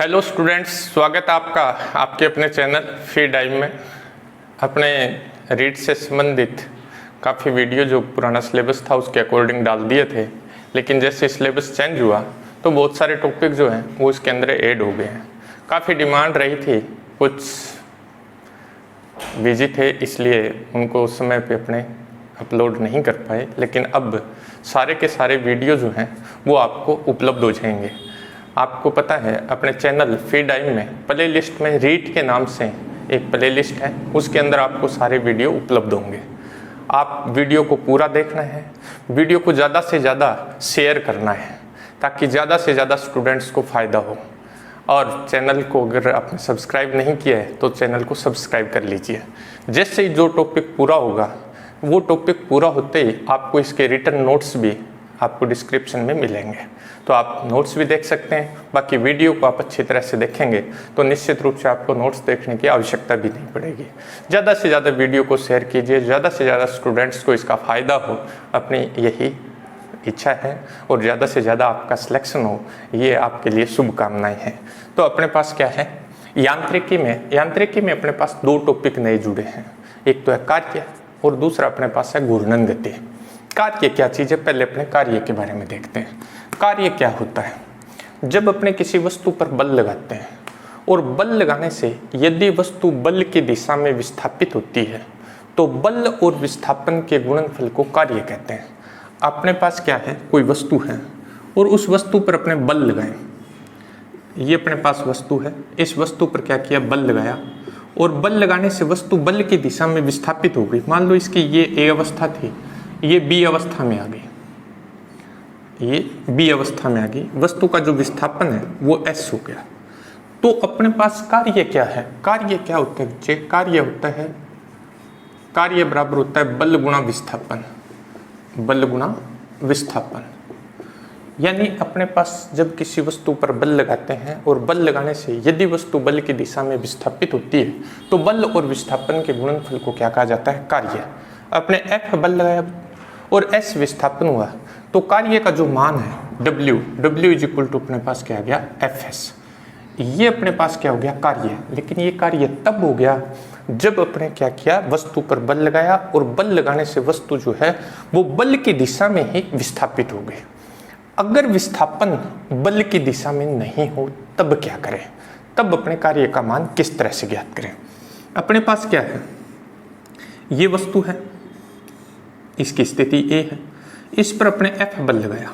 Hello students, स्वागत है आपका आपके अपने चैनल फ्री टाइम में। अपने रीड से संबंधित काफ़ी वीडियो जो पुराना सिलेबस था उसके अकॉर्डिंग डाल दिए थे, लेकिन जैसे सिलेबस चेंज हुआ तो बहुत सारे टॉपिक जो हैं वो इसके अंदर ऐड हो गए हैं। काफ़ी डिमांड रही थी, कुछ बिजी थे इसलिए उनको उस समय पे अपने अपलोड नहीं कर पाए, लेकिन अब सारे के सारे वीडियो जो हैं वो आपको उपलब्ध हो जाएंगे। आपको पता है अपने चैनल फ्री टाइम में प्ले लिस्ट में रीड के नाम से एक प्ले लिस्ट है, उसके अंदर आपको सारे वीडियो उपलब्ध होंगे। आप वीडियो को पूरा देखना है, वीडियो को ज़्यादा से ज़्यादा शेयर करना है ताकि ज़्यादा से ज़्यादा स्टूडेंट्स को फ़ायदा हो। और चैनल को अगर आपने सब्सक्राइब नहीं किया है तो चैनल को सब्सक्राइब कर लीजिए। जैसे ही जो टॉपिक पूरा होगा वो टॉपिक पूरा होते ही आपको इसके रिटर्न नोट्स भी आपको डिस्क्रिप्शन में मिलेंगे, तो आप नोट्स भी देख सकते हैं। बाकी वीडियो को आप अच्छी तरह से देखेंगे तो निश्चित रूप से आपको नोट्स देखने की आवश्यकता भी नहीं पड़ेगी। ज़्यादा से ज़्यादा वीडियो को शेयर कीजिए, ज़्यादा से ज़्यादा स्टूडेंट्स को इसका फ़ायदा हो, अपनी यही इच्छा है। और ज़्यादा से ज़्यादा आपका सिलेक्शन हो, ये आपके लिए शुभकामनाएँ हैं। तो अपने पास क्या है, यांत्रिकी में अपने पास दो टॉपिक नए जुड़े हैं। एक तो है कार्य और दूसरा अपने पास है घूर्णन गति। कार्य क्या चीज़ है, पहले अपने कार्य के बारे में देखते हैं। कार्य क्या होता है, जब अपने किसी वस्तु पर बल लगाते हैं और बल लगाने से यदि वस्तु बल की दिशा में विस्थापित होती है तो बल और विस्थापन के गुणनफल को कार्य कहते हैं। अपने पास क्या है, कोई वस्तु है और उस वस्तु पर अपने बल लगाएं। ये अपने पास वस्तु है, इस वस्तु पर क्या किया, बल लगाया और बल लगाने से वस्तु बल की दिशा में विस्थापित हो गई। मान लो इसकी ये ए अवस्था थी, ये बी अवस्था में आ गई, ये बी अवस्था में आ गई। वस्तु का जो विस्थापन है वो एस हो गया। तो अपने पास कार्य क्या है, कार्य क्या होता है बच्चे, कार्य होता है, कार्य बराबर होता है बल गुणा विस्थापन, बल गुणा विस्थापन। यानी अपने पास जब किसी वस्तु पर बल लगाते हैं और बल लगाने से यदि वस्तु बल की दिशा में विस्थापित होती है तो बल और विस्थापन के गुणनफल को क्या कहा जाता है, कार्य। अपने F बल लगाया और S विस्थापन हुआ तो कार्य का जो मान है W इज इक्वल टू अपने पास क्या आ गया, Fs। ये अपने पास क्या हो गया, कार्य। लेकिन ये कार्य तब हो गया जब अपने क्या किया, वस्तु पर बल लगाया और बल लगाने से वस्तु जो है वो बल की दिशा में ही विस्थापित हो गई। अगर विस्थापन बल की दिशा में नहीं हो तब क्या करें, तब अपने कार्य का मान किस तरह से ज्ञात करें। अपने पास क्या है, ये वस्तु है, इसकी स्थिति A है, इस पर अपने F बल लगाया,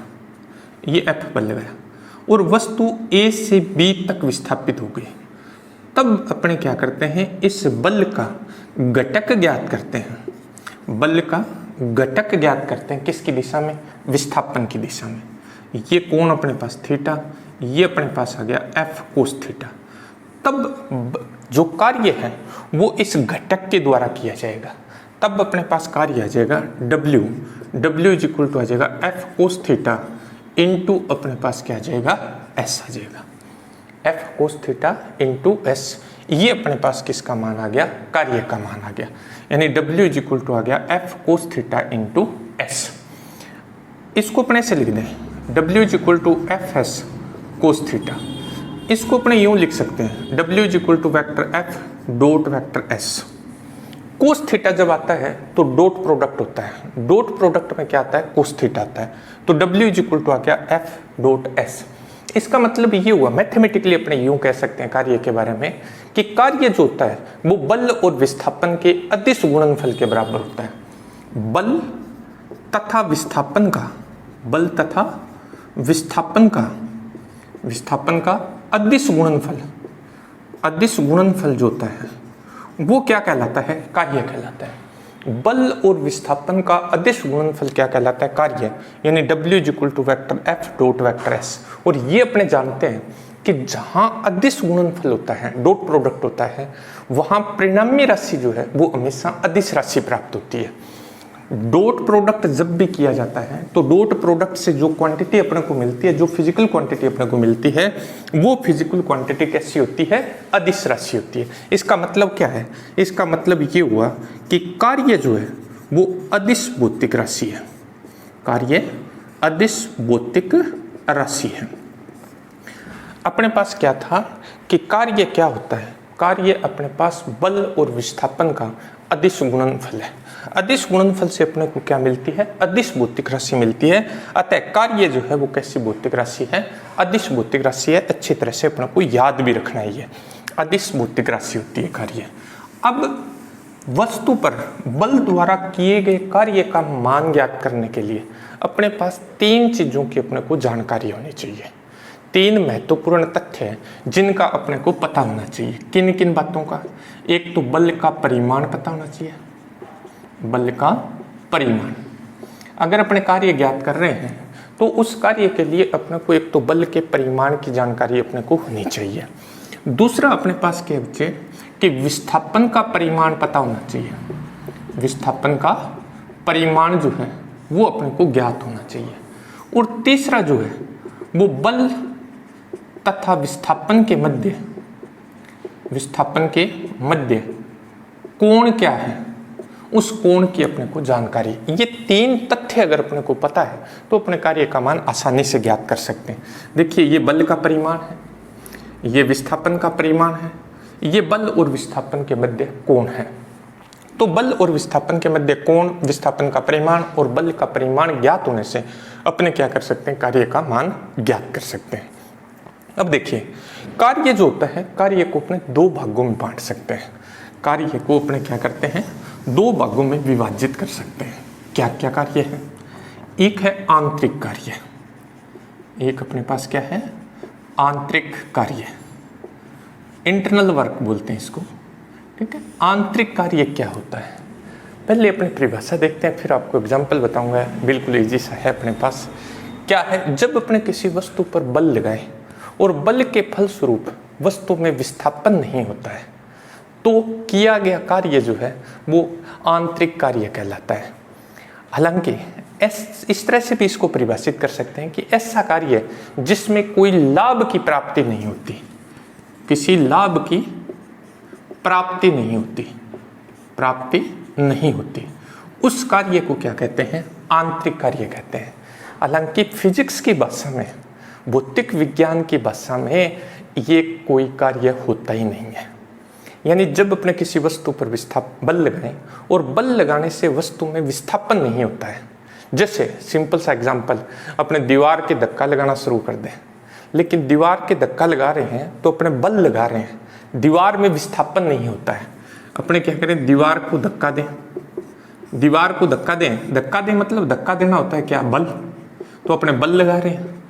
ये F बल लगाया और वस्तु A से B तक विस्थापित हो गई। तब अपने क्या करते हैं, इस बल का घटक ज्ञात करते हैं। बल का घटक ज्ञात करते हैं किसकी दिशा में, विस्थापन की दिशा में। ये कोण अपने पास थीटा, ये अपने पास आ गया F कोस थीटा। तब जो कार्य है वो इस घटक के द्वारा किया जाएगा। तब अपने पास कार्य आ जाएगा W इज इक्वल टू आ जाएगा F कोस थीटा इंटू अपने पास क्या आ जाएगा, S आ जाएगा, F cos theta into S। ये अपने पास किसका मान आ गया, कार्य का मान आ गया। यानी W इज इक्वल टू आ गया F cos theta into S। इसको अपने से लिख दें, W is equal to Fs cos theta. इसको अपने यूं लिख सकते हैं, W is equal to vector F dot vector S। Cos theta जब आता है तो डॉट प्रोडक्ट होता है, डॉट प्रोडक्ट में क्या आता है, कोस थीटा आता है। तो W इज इक्वल टू आ गया F डॉट S। इसका मतलब ये हुआ, मैथमेटिकली अपने यूं कह सकते हैं कार्य के बारे में कि कार्य जो होता है वो बल और विस्थापन के अदिश गुणनफल के बराबर होता है। बल तथा विस्थापन का, बल तथा विस्थापन का अदिश गुणनफल, अदिश गुणनफल जो होता है वो क्या कहलाता है, कार्य कहलाता है। बल और विस्थापन का अदिश गुणनफल क्या कहलाता है, कार्य। यानी W is equal to vector F dot vector S। और ये अपने जानते हैं कि जहां अदिश गुणनफल होता है, डॉट प्रोडक्ट होता है, वहां परिणामी राशि जो है वो हमेशा अदिश राशि प्राप्त होती है। डॉट प्रोडक्ट जब भी किया जाता है तो डॉट प्रोडक्ट से जो क्वांटिटी अपने को मिलती है, जो फिजिकल क्वांटिटी अपने को मिलती है, वो फिजिकल क्वांटिटी कैसी होती है, अदिश राशि होती है। इसका मतलब क्या है, इसका मतलब ये हुआ कि कार्य जो है वो अदिश भौतिक राशि है, कार्य अदिश भौतिक राशि है। अपने पास क्या था कि कार्य क्या होता है, कार्य अपने पास बल और विस्थापन का अदिश गुणनफल है। अदिश गुणनफल से अपने को क्या मिलती है, अदिश भौतिक राशि मिलती है। अतः कार्य जो है वो कैसी भौतिक राशि है, अदिश भौतिक राशि है। अच्छी तरह से अपने को याद भी रखना है, ये अदिश भौतिक राशि होती है कार्य। अब वस्तु पर बल द्वारा किए गए कार्य का मान ज्ञात करने के लिए अपने पास 3 चीजों की अपने को जानकारी होनी चाहिए। 3 महत्वपूर्ण तथ्य हैं जिनका अपने को पता होना चाहिए। किन किन बातों का, एक तो बल का परिमाण पता होना चाहिए, बल का परिमाण। अगर अपने कार्य ज्ञात कर रहे हैं तो उस कार्य के लिए अपने को एक तो बल के परिमाण की जानकारी अपने को होनी चाहिए। दूसरा अपने पास क्या बचे कि विस्थापन का परिमाण पता होना चाहिए। विस्थापन का परिमाण जो है वो अपने को ज्ञात होना चाहिए। और तीसरा जो है वो बल तथा विस्थापन के मध्य कोण क्या है, उस कोण की अपने को जानकारी। ये 3 तथ्य अगर अपने को पता है तो अपने कार्य का मान आसानी से ज्ञात कर सकते हैं। देखिए, ये बल का परिमाण है, ये विस्थापन का परिमाण है, ये बल और विस्थापन के मध्य कोण है। तो बल और विस्थापन के मध्य कोण, विस्थापन का परिमाण और बल का परिमाण ज्ञात होने से अपने क्या कर सकते हैं, कार्य का मान ज्ञात कर सकते हैं। अब देखिए, कार्य जो होता है, कार्य को अपने 2 भागों में बांट सकते हैं। कार्य को अपने क्या करते हैं, 2 भागों में विभाजित कर सकते हैं। क्या क्या कार्य है, एक है आंतरिक कार्य, एक अपने पास क्या है, आंतरिक कार्य, इंटरनल वर्क बोलते हैं इसको। ठीक है, आंतरिक कार्य क्या होता है, पहले अपनी परिभाषा देखते हैं, फिर आपको एग्जाम्पल बताऊंगा। बिल्कुल इजी सा है अपने पास। क्या है, जब अपने किसी वस्तु पर बल लगाए और बल के फलस्वरूप वस्तु में विस्थापन नहीं होता है तो किया गया कार्य जो है वो आंतरिक कार्य कहलाता है। हालांकि इस तरह से भी इसको परिभाषित कर सकते हैं कि ऐसा कार्य जिसमें कोई लाभ की प्राप्ति नहीं होती, किसी लाभ की प्राप्ति नहीं होती, उस कार्य को क्या कहते हैं, आंतरिक कार्य कहते हैं। हालांकि फिजिक्स की भाषा में, भौतिक विज्ञान की भाषा में ये कोई कार्य होता ही नहीं है। यानी जब अपने किसी वस्तु पर बल लगाएं और बल लगाने से वस्तु में विस्थापन नहीं होता है, जैसे सिंपल सा एग्जांपल, अपने दीवार के धक्का लगाना शुरू कर दें, लेकिन दीवार के धक्का लगा रहे हैं तो अपने बल लगा रहे हैं, दीवार में विस्थापन नहीं होता है। अपने क्या करें, दीवार को धक्का दें, दीवार को धक्का दें मतलब धक्का देना होता है क्या, बल। तो अपने बल लगा रहे हैं,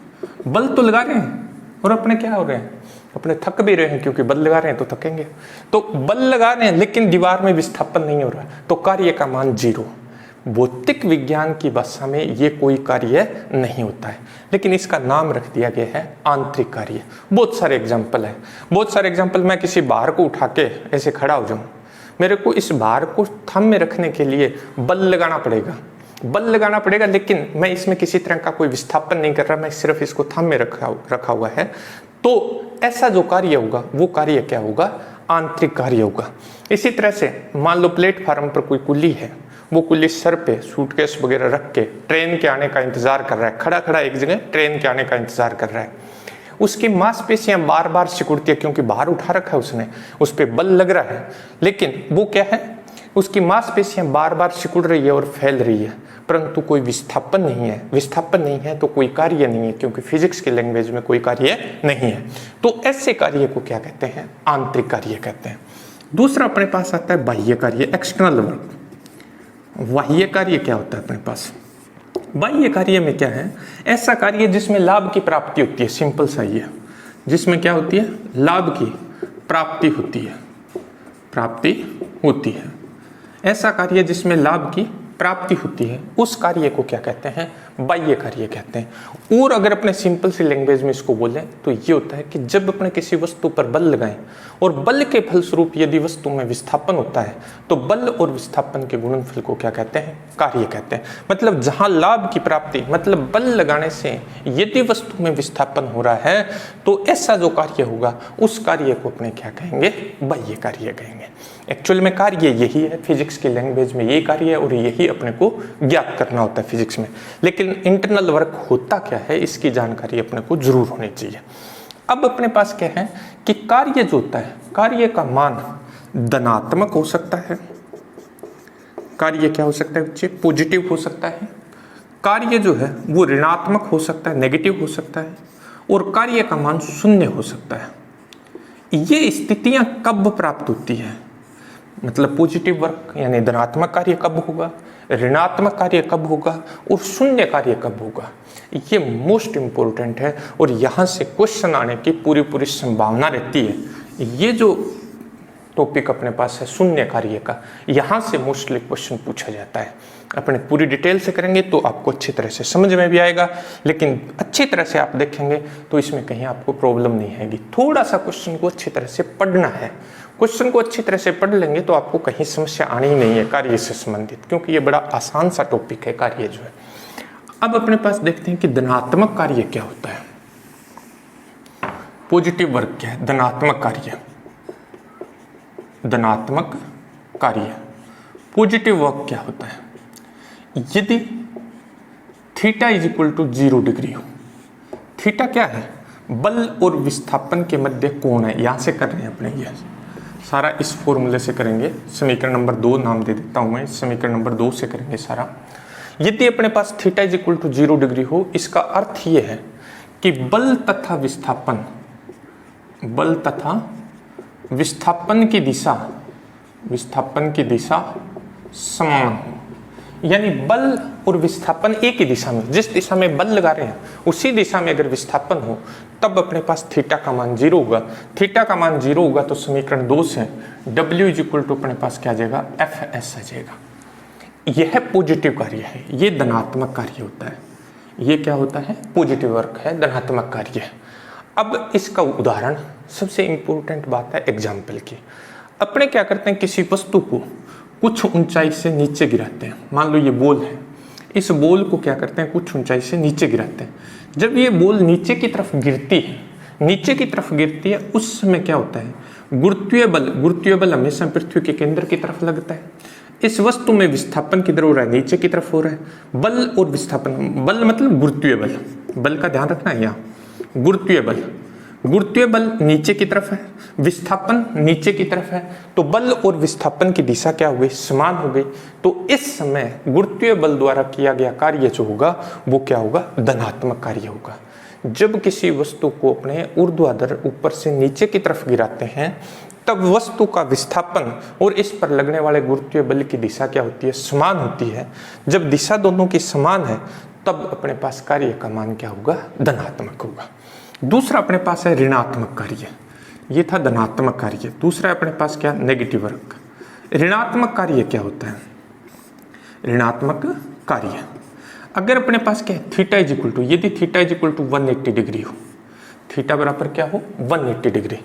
बल तो लगा रहे हैं और अपने क्या हो रहे हैं, अपने थक भी रहे हैं, क्योंकि बल लगा रहे हैं तो थकेंगे। तो बल लगा रहे हैं लेकिन दीवार में विस्थापन नहीं हो रहा, तो कार्य का मान 0। भौतिक विज्ञान की भाषा में ये कोई कार्य नहीं होता है, लेकिन इसका नाम रख दिया गया है आंतरिक कार्य। बहुत सारे एग्जाम्पल है, बहुत सारे एग्जाम्पल। मैं किसी भार को उठा के ऐसे खड़ा हो जाऊं, मेरे को इस भार को थम में रखने के लिए बल लगाना पड़ेगा, लेकिन मैं इसमें किसी तरह का कोई विस्थापन नहीं कर रहा, मैं सिर्फ इसको थम में रखा हुआ है। तो ऐसा जो कार्य होगा वो कार्य क्या होगा, आंतरिक कार्य होगा। इसी तरह से मान लो प्लेटफार्म पर कोई कुल्ली है, वो कुल्ली सर पे सूटकेस वगैरह रख के ट्रेन के आने का इंतजार कर रहा है, खड़ा एक जगह ट्रेन के आने का इंतजार कर रहा है। उसकी मांसपेशियां बार बार सिकुड़ती है, क्योंकि बाहर उठा रखा है उसने, उस पर बल लग रहा है, लेकिन वो क्या है, उसकी मांसपेशियां बार बार सिकुड़ रही है और फैल रही है, परंतु कोई विस्थापन नहीं है तो कोई कार्य नहीं है, क्योंकि फिजिक्स के लैंग्वेज में कोई कार्य नहीं है। तो ऐसे कार्य को क्या कहते हैं, आंतरिक कार्य कहते हैं। दूसरा अपने पास आता है बाह्य कार्य, एक्सटर्नल वर्क। बाह्य कार्य क्या होता है अपने पास, बाह्य कार्य में क्या है, ऐसा कार्य जिसमें लाभ की प्राप्ति होती है। सिंपल सा ही है, जिसमें क्या होती है, लाभ की प्राप्ति होती है। ऐसा कार्य जिसमें लाभ की प्राप्ति होती है, उस कार्य को क्या कहते हैं, बाह्य कार्य कहते हैं। और अगर अपने सिंपल सी लैंग्वेज में इसको बोलें तो ये होता है कि जब अपने किसी वस्तु पर बल लगाएं और बल के फलस्वरूप यदि वस्तु में विस्थापन होता है तो बल और विस्थापन के गुणनफल को क्या कहते हैं, कार्य कहते हैं। मतलब जहां लाभ की प्राप्ति, मतलब बल लगाने से यदि वस्तु में विस्थापन हो रहा है तो ऐसा जो कार्य होगा उस कार्य को अपने क्या कहेंगे, बाह्य कार्य कहेंगे। एक्चुअल में कार्य यही है, फिजिक्स की लैंग्वेज में यही कार्य है और यही अपने को ज्ञात करना होता है फिजिक्स में। लेकिन इंटरनल वर्क होता क्या है, इसकी जानकारी अपने को जरूर होनी चाहिए। अब अपने पास क्या है कि कार्य जो होता है, कार्य का मान धनात्मक हो सकता है, कार्य क्या हो सकता है बच्चे, पॉजिटिव हो सकता है, कार्य जो है वो ऋणात्मक हो सकता है, नेगेटिव हो सकता है, और कार्य का मान शून्य हो सकता है। ये स्थितियां कब प्राप्त होती है, मतलब पॉजिटिव वर्क यानी धनात्मक कार्य कब होगा, ऋणात्मक कार्य कब होगा और शून्य कार्य कब होगा, ये मोस्ट इंपॉर्टेंट है और यहाँ से क्वेश्चन आने की पूरी संभावना रहती है। ये जो टॉपिक अपने पास है शून्य कार्य का, यहाँ से मोस्टली क्वेश्चन पूछा जाता है। अपने पूरी डिटेल से करेंगे तो आपको अच्छी तरह से समझ में भी आएगा, लेकिन अच्छी तरह से आप देखेंगे तो इसमें कहीं आपको प्रॉब्लम नहीं आएगी। थोड़ा सा क्वेश्चन को अच्छी तरह से पढ़ना है, क्वेश्चन को अच्छी तरह से पढ़ लेंगे तो आपको कहीं समस्या आनी ही नहीं है कार्य से संबंधित, क्योंकि ये बड़ा आसान सा टॉपिक है कार्य जो है। अब अपने पास देखते हैं कि धनात्मक कार्य क्या होता है, पॉजिटिव वर्क क्या है, धनात्मक कार्य, धनात्मक कार्य, पॉजिटिव वर्क क्या होता है। यदि theta is equal to 0 degree हो, थीटा क्या है, बल और विस्थापन के मध्य कोण है। यहां से कर रहे हैं अपने, ये सारा इस फॉर्मूले से करेंगे, समीकरण नंबर 2 नाम दे देता हूं मैं, समीकरण नंबर 2 से करेंगे सारा। यदि अपने पास theta is equal to 0 degree हो, इसका अर्थ यह है कि बल तथा विस्थापन, बल तथा विस्थापन की दिशा, विस्थापन की दिशा समान हो, यानी बल और विस्थापन एक ही दिशा में, जिस दिशा में बल लगा रहे हैं उसी दिशा में अगर विस्थापन हो तब अपने पास थीटा का मान 0 होगा। थीटा का मान 0 होगा तो समीकरण 2 से W इज इक्वल टू अपने पास क्या आ जाएगा, FS आ जाएगा। यह पॉजिटिव कार्य है, ये धनात्मक कार्य होता है, ये क्या होता है, पॉजिटिव वर्क है, धनात्मक कार्य है। अब इसका उदाहरण, सबसे इंपॉर्टेंट बात है एग्जाम्पल की। अपने क्या करते हैं, किसी वस्तु को कुछ ऊंचाई से नीचे गिराते हैं। मान लो ये बॉल है, इस बॉल को क्या करते हैं, कुछ ऊंचाई से नीचे गिराते हैं। जब ये बॉल नीचे की तरफ गिरती है, नीचे की तरफ गिरती है, उस समय क्या होता है, गुरुत्वीय बल, गुरुत्वीय बल हमेशा पृथ्वी के केंद्र की तरफ लगता है। इस वस्तु में विस्थापन किधर हो रहा है, नीचे की तरफ हो रहा है। बल और विस्थापन, बल मतलब गुरुत्वीय बल, बल का ध्यान रखना है यहाँ, गुरुत्वीय बल, गुरुत्वीय बल नीचे की तरफ है, विस्थापन नीचे की तरफ है, तो बल और विस्थापन की दिशा क्या हो गई, समान हो गई। तो इस समय गुरुत्वीय बल द्वारा किया गया कार्य जो होगा वो क्या होगा, धनात्मक कार्य होगा। जब किसी वस्तु को अपने ऊर्ध्वाधर ऊपर से नीचे की तरफ गिराते हैं तब वस्तु का विस्थापन और इस पर लगने वाले गुरुत्वीय बल की दिशा क्या होती है, समान होती है। जब दिशा दोनों की समान है तब अपने पास कार्य का मान क्या होगा, धनात्मक होगा। दूसरा अपने पास है ऋणात्मक कार्य, ये था धनात्मक कार्य। दूसरा अपने पास क्या, नेगेटिव वर्क। ऋणात्मक कार्य क्या होता है, ऋणात्मक कार्य अगर अपने पास क्या है, थीटा इज इक्वल टू, यदि theta is equal to 180 degree हो, थीटा बराबर क्या हो, 180 डिग्री।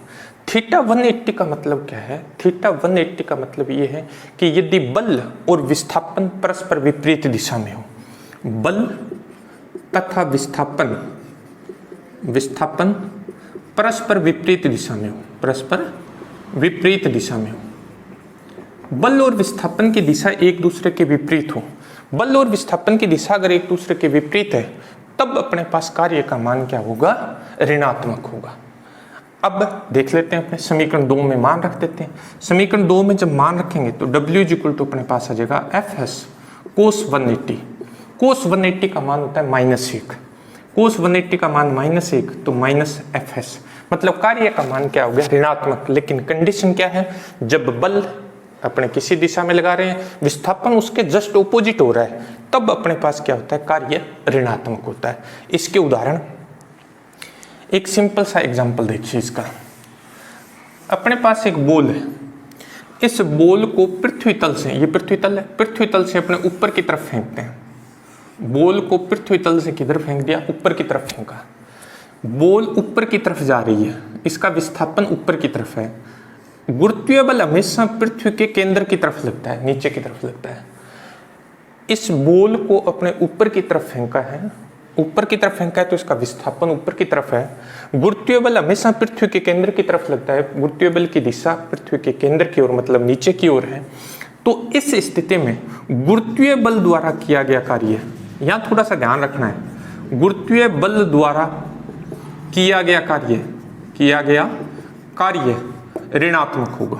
थीटा 180 का मतलब क्या है, थीटा 180 का मतलब ये है कि यदि बल और विस्थापन परस्पर विपरीत दिशा में हो, बल तथा विस्थापन, विस्थापन परस्पर विपरीत दिशा में हो, परस्पर विपरीत दिशा में हो, बल और विस्थापन की दिशा एक दूसरे के विपरीत हो, बल और विस्थापन की दिशा अगर एक दूसरे के विपरीत है तब अपने पास कार्य का मान क्या होगा, ऋणात्मक होगा। अब देख लेते हैं, अपने समीकरण 2 में मान रख देते हैं। समीकरण 2 में जब मान रखेंगे तो W इज इक्वल टू अपने पास आ जाएगा FS कोस 180। कोस 180 का मान होता है -1, कोस 180 का मान -1 तो -FS, मतलब कार्य का मान क्या हो गया, ऋणात्मक। लेकिन कंडीशन क्या है, जब बल अपने किसी दिशा में लगा रहे हैं, विस्थापन उसके जस्ट ऑपोजिट हो रहा है, तब अपने पास क्या होता है, कार्य ऋणात्मक होता है। इसके उदाहरण, एक सिंपल सा एग्जांपल देखिए इसका। अपने पास एक बॉल है, इस बॉल को पृथ्वी तल से, ये पृथ्वी तल है, पृथ्वी तल से अपने ऊपर की तरफ फेंकते हैं। बॉल को पृथ्वी तल से किधर फेंक दिया, ऊपर की तरफ फेंका। बॉल ऊपर की तरफ जा रही है, इसका विस्थापन ऊपर की तरफ है। गुरुत्वीय बल हमेशा पृथ्वी के केंद्र की तरफ लगता है, नीचे की तरफ लगता है। इस बॉल को अपने ऊपर की तरफ फेंका है, ऊपर की तरफ फेंका है तो इसका विस्थापन ऊपर की तरफ है। गुरुत्वीय बल हमेशा पृथ्वी के केंद्र की तरफ लगता है, गुरुत्वीय बल की दिशा पृथ्वी के केंद्र की ओर, मतलब नीचे की ओर है। तो इस स्थिति में गुरुत्वीय बल द्वारा किया गया कार्य, यहाँ थोड़ा सा ध्यान रखना है, गुरुत्वीय बल द्वारा किया गया कार्य किया गया कार्य ऋणात्मक होगा।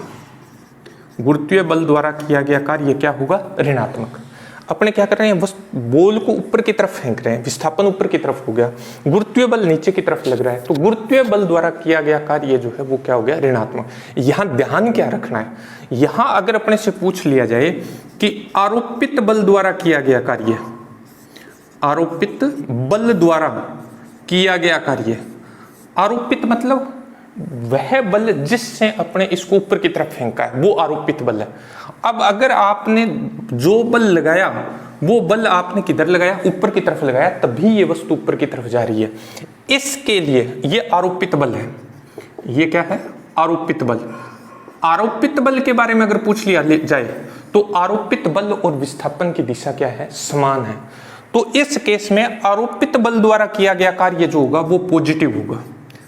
गुरुत्वीय बल द्वारा किया गया कार्य क्या होगा? ऋणात्मक। अपने क्या कर रहे हैं, बस बॉल को ऊपर की तरफ फेंक रहे हैं, विस्थापन ऊपर की तरफ हो गया, गुरुत्वीय बल नीचे की तरफ लग रहा है, तो गुरुत्वीय बल द्वारा किया गया कार्य जो है वो क्या हो गया? ऋणात्मक। यहां ध्यान क्या रखना है, यहां अगर अपने से पूछ लिया जाए कि आरोपित बल द्वारा किया गया कार्य, आरोपित बल द्वारा किया गया कार्य, आरोपित मतलब वह बल जिससे अपने इसको ऊपर की तरफ फेंका है वो आरोपित बल है। अब अगर आपने जो बल लगाया वो बल आपने किधर लगाया? ऊपर की तरफ लगाया, तभी ये वस्तु ऊपर की तरफ जा रही है। इसके लिए ये आरोपित बल है। ये क्या है? आरोपित बल। आरोपित बल के बारे में अगर पूछ लिया जाए तो आरोपित बल और विस्थापन की दिशा क्या है? समान है। तो इस केस में आरोपित बल द्वारा किया गया कार्य जो होगा वो पॉजिटिव होगा,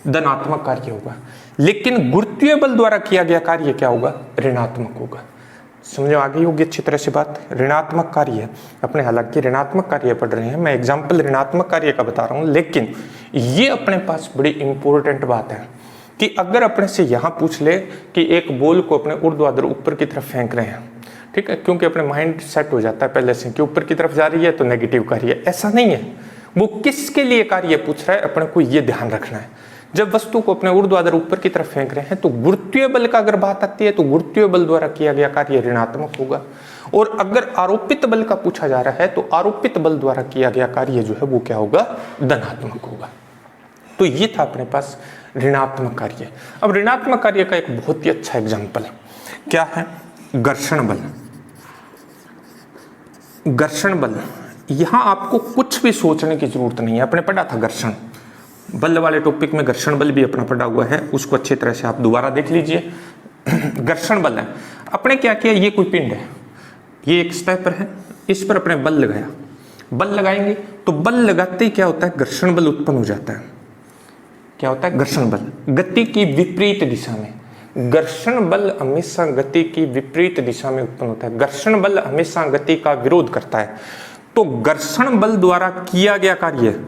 धनात्मक कार्य होगा, लेकिन गुरुत्वीय बल द्वारा किया गया कार्य क्या होगा? ऋणात्मक होगा। समझो आ गई होगी अच्छी तरह से बात। ऋणात्मक कार्य अपने, हालांकि ऋणात्मक कार्य पढ़ रहे हैं, मैं एग्जाम्पल ऋणात्मक कार्य का बता रहा हूं, लेकिन ये अपने पास बड़ी इंपॉर्टेंट बात है कि अगर अपने से यहां पूछ ले कि एक बॉल को अपने ऊर्ध्वाधर ऊपर की तरफ फेंक रहे हैं, ठीक है, क्योंकि अपने माइंड सेट हो जाता है पहले से कि ऊपर की तरफ जा रही है तो नेगेटिव कार्य। ऐसा नहीं है, वो किसके लिए कार्य पूछ रहा है अपने को ये ध्यान रखना है। जब वस्तु को अपने ऊर्ध्वाधर ऊपर की तरफ फेंक रहे हैं तो गुरुत्वीय बल का अगर बात आती है तो गुरुत्वीय बल द्वारा किया गया कार्य ऋणात्मक होगा, और अगर आरोपित बल का पूछा जा रहा है तो आरोपित बल द्वारा किया गया कार्य जो है वो क्या होगा? धनात्मक होगा। तो ये था अपने पास ऋणात्मक कार्य। अब ऋणात्मक कार्य का एक बहुत ही अच्छा एग्जाम्पल क्या है? घर्षण बल। घर्षण बल, यहां आपको कुछ भी सोचने की जरूरत नहीं है। आपने पढ़ा था घर्षण बल वाले टॉपिक में, घर्षण बल भी अपना पढ़ा हुआ है, उसको अच्छी तरह से आप दोबारा देख लीजिए। घर्षण बल है, अपने क्या किया, ये कोई पिंड है, ये एक सतह पर है, इस पर अपने बल लगाया, बल लगाएंगे तो बल लगाते ही क्या होता है? घर्षण बल उत्पन्न हो जाता है। क्या होता है? घर्षण बल गति की विपरीत दिशा में। घर्षण बल हमेशा गति की विपरीत दिशा में उत्पन्न होता है। घर्षण बल हमेशा गति का विरोध करता है। तो घर्षण बल द्वारा किया गया कार्य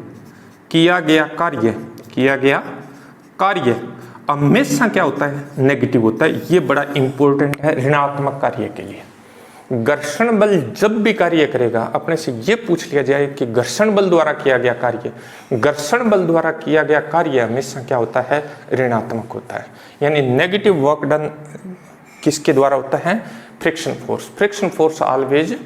हमेशा क्या होता है? नेगेटिव होता है। ये बड़ा इंपॉर्टेंट है ऋणात्मक कार्य के लिए। घर्षण बल जब भी कार्य करेगा, अपने से ये पूछ लिया जाए कि घर्षण बल द्वारा किया गया कार्य, घर्षण बल द्वारा किया गया कार्य हमेशा क्या होता है? ऋणात्मक होता है। यानी नेगेटिव वर्क डन किसके द्वारा होता है? Friction force. Friction force always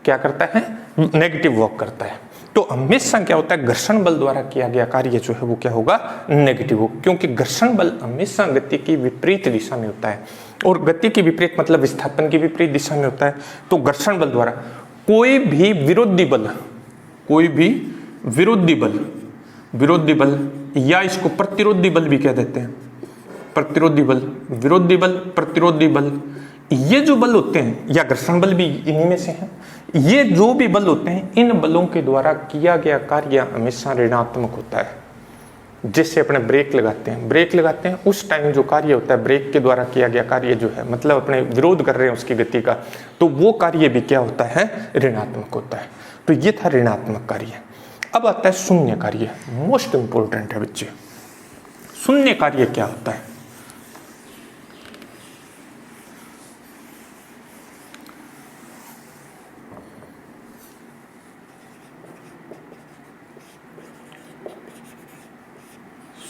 क्या करता है? नेगेटिव वर्क करता है। तो हमेशा क्या होता है? घर्षण बल द्वारा किया गया कार्य जो है वो क्या होगा? नेगेटिव हो, क्योंकि घर्षण बल हमेशा गति की विपरीत दिशा में होता है, और गति की विपरीत मतलब विस्थापन की विपरीत दिशा में होता है। तो घर्षण बल द्वारा कोई भी विरोधी बल या इसको प्रतिरोधी बल भी कह देते हैं, प्रतिरोधी बल, विरोधी बल, प्रतिरोधी बल, ये जो बल होते हैं, या घर्षण बल भी इन्हीं में से हैं, ये जो भी बल होते हैं, इन बलों के द्वारा किया गया कार्य हमेशा ऋणात्मक होता है। जैसे अपने ब्रेक लगाते हैं उस टाइम जो कार्य होता है, ब्रेक के द्वारा किया गया कार्य जो है, मतलब अपने विरोध कर रहे हैं उसकी गति का, तो वो कार्य भी क्या होता है? ऋणात्मक होता है। तो ये था ऋणात्मक कार्य। अब आता है शून्य कार्य, मोस्ट इंपोर्टेंट है बच्चे। शून्य कार्य क्या होता है?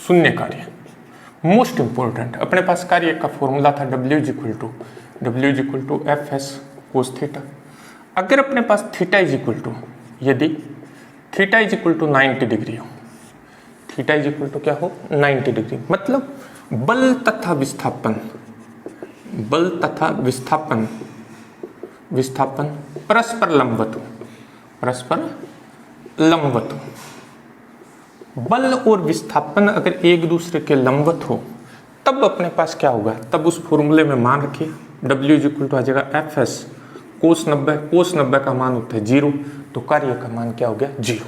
शून्य कार्य मोस्ट इंपोर्टेंट। अपने पास कार्य का फॉर्मूला था W is equal to FS cos theta. अगर अपने पास थीटा इज इक्वल टू, यदि theta is equal to 90 degree हो, थीटा इज इक्वल टू क्या हो? 90 डिग्री, मतलब बल तथा विस्थापन परस्पर लंबवत हो। बल और विस्थापन अगर एक दूसरे के लंबवत हो तब अपने पास क्या होगा? तब उस फॉर्मूले में मान रखिए W इज इक्वल टू आ जाएगा FS कोस 90 का मान होता है 0, तो कार्य का मान क्या हो गया? 0।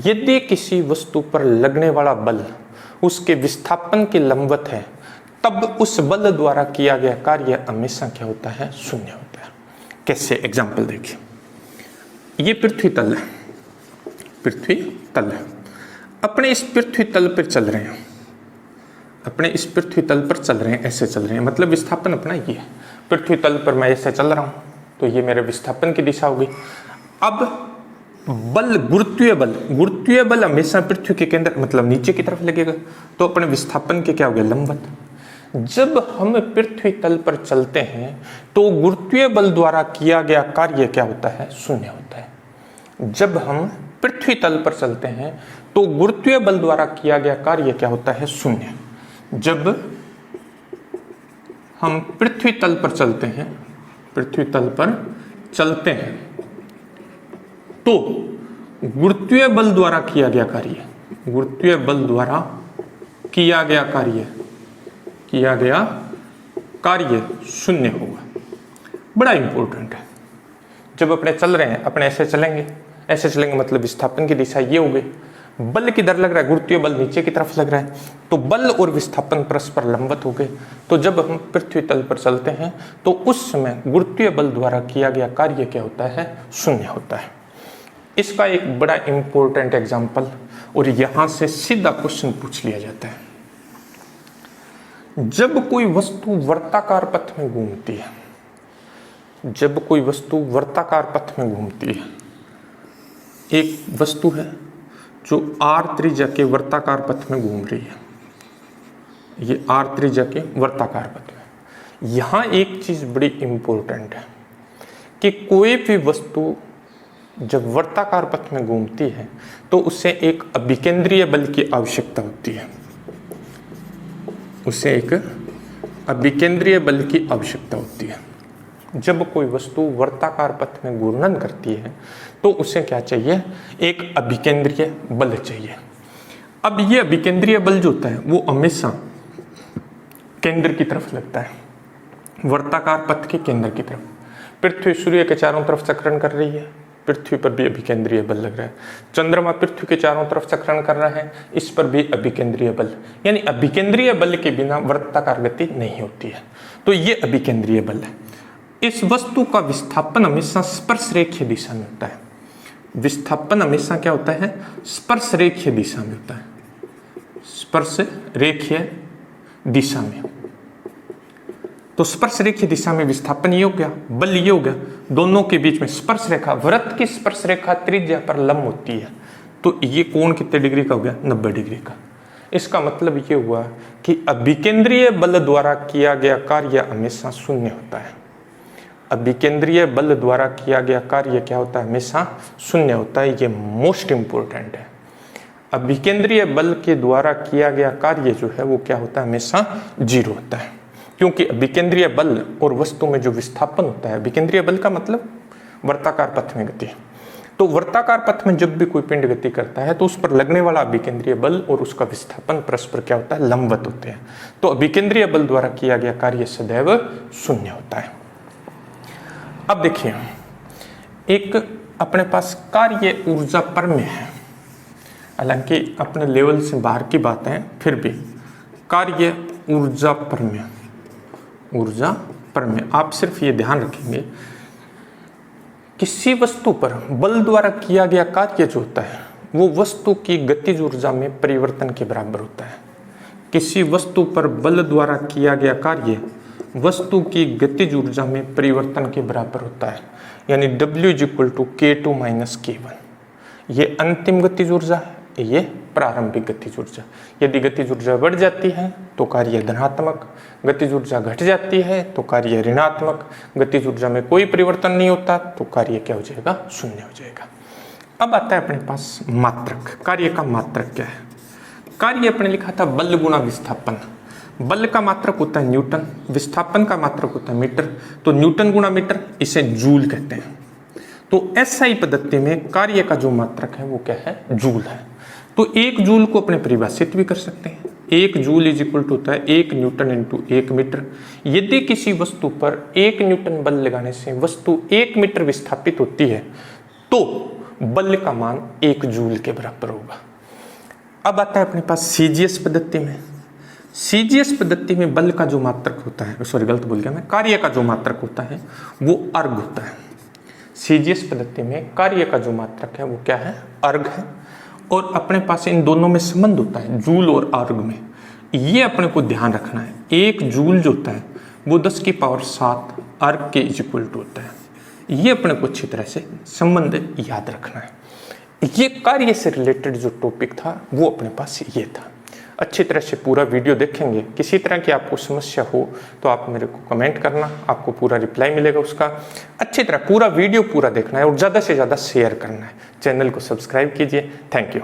यदि किसी वस्तु पर लगने वाला बल उसके विस्थापन के लंबवत है, तब उस बल द्वारा किया गया कार्य हमेशा क्या होता है? शून्य होता है। कैसे? एग्जाम्पल देखिए, ये पृथ्वी तल है, अपने इस पृथ्वी तल पर चल रहे हैं, अपने इस पृथ्वी तल पर चल रहे हैं, ऐसे चल रहे हैं, मतलब विस्थापन अपना ये है। पृथ्वी तल पर मैं ऐसे चल रहा हूँ तो ये मेरे विस्थापन की दिशा होगी। अब बल, गुरुत्वीय बल हमेशा पृथ्वी के केंद्र मतलब नीचे की तरफ लगेगा, तो अपने विस्थापन के क्या हो गया, लंबवत। जब हम पृथ्वी तल पर चलते हैं तो गुरुत्वीय बल द्वारा किया गया कार्य क्या होता है, शून्य होता है। जब हम पृथ्वी तल पर चलते हैं तो गुरुत्वीय बल द्वारा किया गया कार्य क्या होता है, शून्य। जब हम पृथ्वी तल पर चलते हैं, पृथ्वी तल पर चलते हैं तो गुरुत्वीय बल द्वारा किया गया कार्य, गुरुत्वीय बल द्वारा किया गया कार्य शून्य होगा। बड़ा इंपॉर्टेंट है। जब अपने चल रहे हैं, अपने ऐसे चलेंगे मतलब विस्थापन की दिशा ये हो गई। बल किधर लग रहा है, गुरुत्वीय बल नीचे की तरफ लग रहा है, तो बल और विस्थापन परस्पर लंबवत हो गए। तो जब हम पृथ्वी तल पर चलते हैं तो उस समय गुरुत्वीय बल द्वारा किया गया कार्य क्या होता है, शून्य होता है। इसका एक बड़ा इंपॉर्टेंट एग्जाम्पल, और यहां से सीधा क्वेश्चन पूछ लिया जाता है। जब कोई वस्तु वर्ताकार पथ में घूमती है, जब कोई वस्तु वर्ताकार पथ में घूमती है, एक वस्तु है जो r त्रिज्या के वर्ताकार पथ में घूम रही है, ये r त्रिज्या के वर्ताकार पथ में। यहां एक चीज बड़ी इंपॉर्टेंट है कि कोई भी वस्तु जब वर्ताकार पथ में घूमती है तो उसे एक अभिकेंद्रीय बल की आवश्यकता होती है, उसे एक अभिकेंद्रीय बल की आवश्यकता होती है। जब कोई वस्तु वर्ताकार पथ में घूर्णन करती है तो उसे क्या चाहिए, एक अभिकेंद्रीय बल चाहिए। अब ये अभिकेंद्रीय बल जो होता है वो हमेशा केंद्र की तरफ लगता है, वर्ताकार पथ के केंद्र की तरफ। पृथ्वी सूर्य के चारों तरफ चक्रण कर रही है, पृथ्वी पर भी अभिकेंद्रीय बल लग रहा है। चंद्रमा पृथ्वी के चारों तरफ चक्रण कर रहा है, इस पर भी अभिकेंद्रीय बल, यानी अभिकेंद्रीय बल के बिना वर्ताकार गति नहीं होती है। तो ये अभिकेंद्रीय बल है। इस वस्तु का विस्थापन हमेशा स्पर्श रेखीय दिशा में होता है। विस्थापन हमेशा क्या होता है, स्पर्श रेखीय दिशा में होता है, स्पर्श रेखीय दिशा में। तो स्पर्श रेखीय दिशा में विस्थापन ये हो गया, बल ये हो गया, दोनों के बीच में स्पर्श रेखा, वृत्त की स्पर्श रेखा त्रिज्या पर लंब होती है। तो ये कोण कितने डिग्री का हो गया, 90 डिग्री का। इसका मतलब ये हुआ कि अभिकेंद्रीय बल द्वारा किया गया कार्य हमेशा शून्य होता है। अभिकेंद्रीय बल द्वारा किया गया कार्य क्या होता है, हमेशा शून्य होता है। ये मोस्ट इंपोर्टेंट है। अभिकेंद्रीय बल के द्वारा किया गया कार्य जो है वो क्या होता है, हमेशा 0 होता है। क्योंकि अभिकेंद्रीय बल और वस्तु में जो विस्थापन होता है, अभिकेंद्रीय बल का मतलब वर्ताकार पथ में गति। तो वर्ताकार पथ में जब भी कोई पिंड गति करता है तो उस पर लगने वाला अभिकेंद्रीय बल और उसका विस्थापन परस्पर क्या होता है, लंबवत होते हैं। तो अभिकेंद्रीय बल द्वारा किया गया कार्य सदैव शून्य होता है। अब देखिए, एक अपने पास कार्य ऊर्जा परमेय है, हालांकि अपने लेवल से बाहर की बात है, फिर भी कार्य ऊर्जा परमेय, ऊर्जा परमेय। आप सिर्फ ये ध्यान रखेंगे, किसी वस्तु पर बल द्वारा किया गया कार्य जो होता है वो वस्तु की गतिज ऊर्जा में परिवर्तन के बराबर होता है। किसी वस्तु पर बल द्वारा किया गया कार्य वस्तु की गतिज ऊर्जा में परिवर्तन के बराबर होता है, यानी W = K2 - K1। ये अंतिम गतिज ऊर्जा है, ये प्रारंभिक गतिज ऊर्जा। यदि गतिज ऊर्जा बढ़ जाती है तो कार्य धनात्मक, गतिज ऊर्जा घट जाती है तो कार्य ऋणात्मक, गतिज ऊर्जा में कोई परिवर्तन नहीं होता तो कार्य क्या हो जाएगा, शून्य हो जाएगा। अब आता है अपने पास मात्रक। कार्य का मात्रक क्या है? कार्य अपने लिखा था बल गुणा विस्थापन। बल का मात्रक होता है न्यूटन, विस्थापन का मात्रक होता है मीटर। तो न्यूटन गुणा मीटर, इसे जूल कहते हैं। तो एसआई पद्धति में कार्य का जो मात्रक है वो क्या है, जूल है। तो 1 जूल को अपने परिभाषित भी कर सकते हैं। 1 जूल = होता है 1 न्यूटन × 1 मीटर। यदि किसी वस्तु पर 1 न्यूटन बल लगाने से वस्तु 1 मीटर विस्थापित होती है तो बल का मान 1 जूल के बराबर होगा। अब आता है अपने पास सीजीएस पद्धति में। सीजीएस पद्धति में बल का जो मात्रक होता है, सॉरी गलत बोल गया मैं, कार्य का जो मात्रक होता है वो अर्घ होता है। सीजीएस पद्धति में कार्य का जो मात्रक है वो क्या है, अर्घ है। और अपने पास इन दोनों में संबंध होता है, जूल और अर्घ में। ये अपने को ध्यान रखना है। 1 जूल जो होता है वो 10 की पावर 7 अर्ग के इक्वल टू होता है। ये अपने को अच्छी तरह से संबंध याद रखना है। ये कार्य से रिलेटेड जो टॉपिक था वो अपने पास ये था। अच्छी तरह से पूरा वीडियो देखेंगे। किसी तरह की आपको समस्या हो तो आप मेरे को कमेंट करना, आपको पूरा रिप्लाई मिलेगा उसका। अच्छी तरह पूरा वीडियो पूरा देखना है और ज़्यादा से ज़्यादा शेयर करना है। चैनल को सब्सक्राइब कीजिए। Thank you.